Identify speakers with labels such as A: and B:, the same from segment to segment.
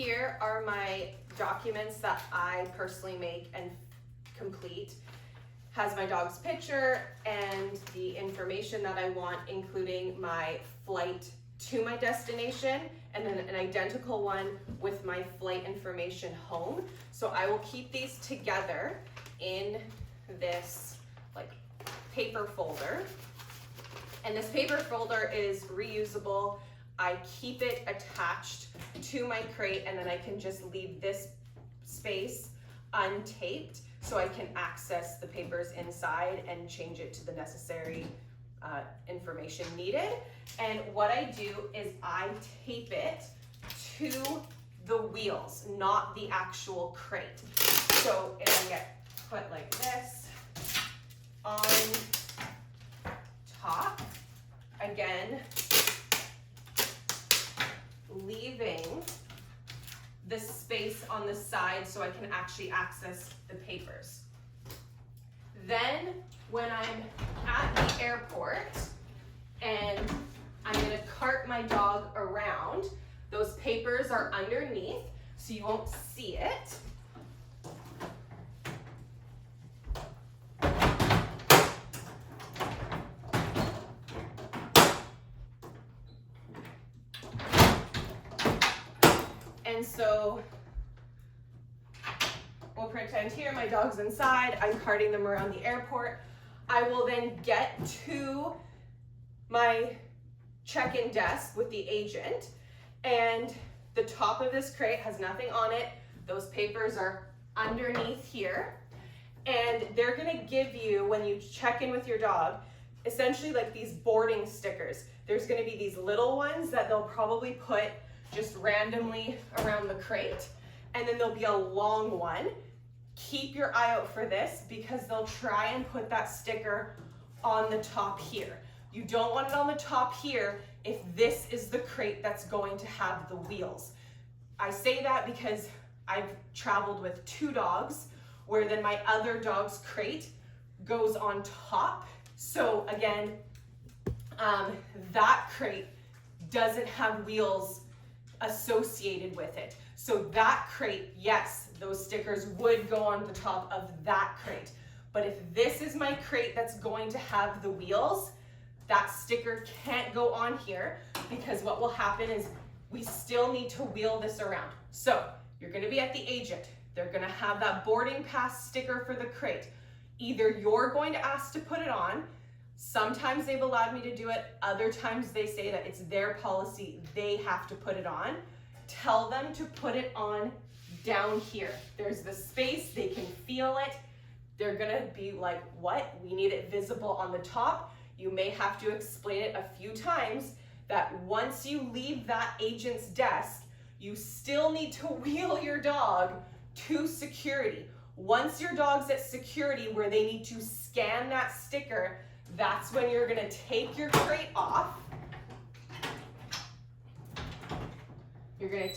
A: Here are my documents that I personally make and complete. Has my dog's picture and the information that I want, including my flight to my destination, and then an identical one with my flight information home. So I will keep these together in this like paper folder. And this paper folder is reusable. I keep it attached to my crate, and then I can just leave this space untaped so I can access the papers inside and change it to the necessary information needed. And what I do is I tape it to the wheels, not the actual crate. So it'll get put like this on top. Again, leaving the space on the side so I can actually access the papers. Then when I'm at the airport and I'm gonna cart my dog around, those papers are underneath so you won't see it. And so we'll pretend here my dog's inside, I'm carting them around the airport. I will then get to my check-in desk with the agent, and the top of this crate has nothing on it. Those papers are underneath here, and they're gonna give you, when you check in with your dog, essentially like these boarding stickers. There's gonna be these little ones that they'll probably put just randomly around the crate, and then there'll be a long one. Keep your eye out for this because they'll try and put that sticker on the top here. You don't want it on the top here if this is the crate that's going to have the wheels. I say that because I've traveled with 2 dogs where then my other dog's crate goes on top. So again, that crate doesn't have wheels associated with it. So that crate, yes, those stickers would go on the top of that crate. But if this is my crate that's going to have the wheels, that sticker can't go on here because what will happen is we still need to wheel this around. So you're gonna be at the agent. They're gonna have that boarding pass sticker for the crate. Either you're going to ask to put it on, sometimes they've allowed me to do it, other times they say that it's their policy, they have to put it on. Tell them to put it on down here. There's the space, they can feel it. They're gonna be like, what? We need it visible on the top. You may have to explain it a few times that once you leave that agent's desk, you still need to wheel your dog to security. Once your dog's at security where they need to scan that sticker, that's when you're gonna take your crate off. You're gonna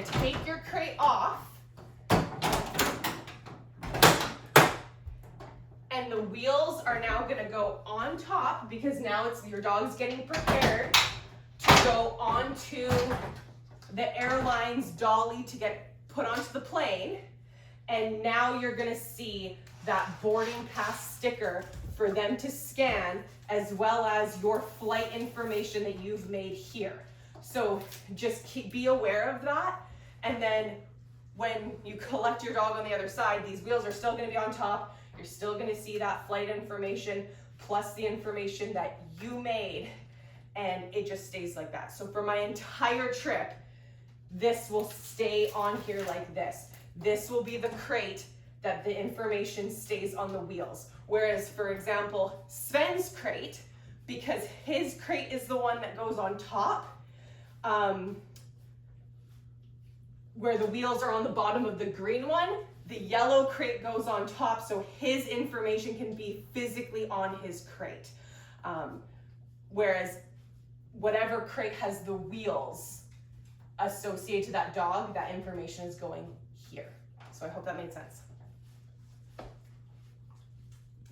A: take your crate off, and the wheels are now gonna go on top because now it's your dog's getting prepared to go onto the airline's dolly to get put onto the plane. And now you're gonna see that boarding pass sticker for them to scan, as well as your flight information that you've made here. So just be aware of that. And then when you collect your dog on the other side, these wheels are still gonna be on top. You're still gonna see that flight information plus the information that you made, and it just stays like that. So for my entire trip, this will stay on here like this. This will be the crate that the information stays on the wheels. Whereas, for example, Sven's crate, because his crate is the one that goes on top, where the wheels are on the bottom of the green one, the yellow crate goes on top, so his information can be physically on his crate. Whereas whatever crate has the wheels associated to that dog, that information is going here. So I hope that made sense.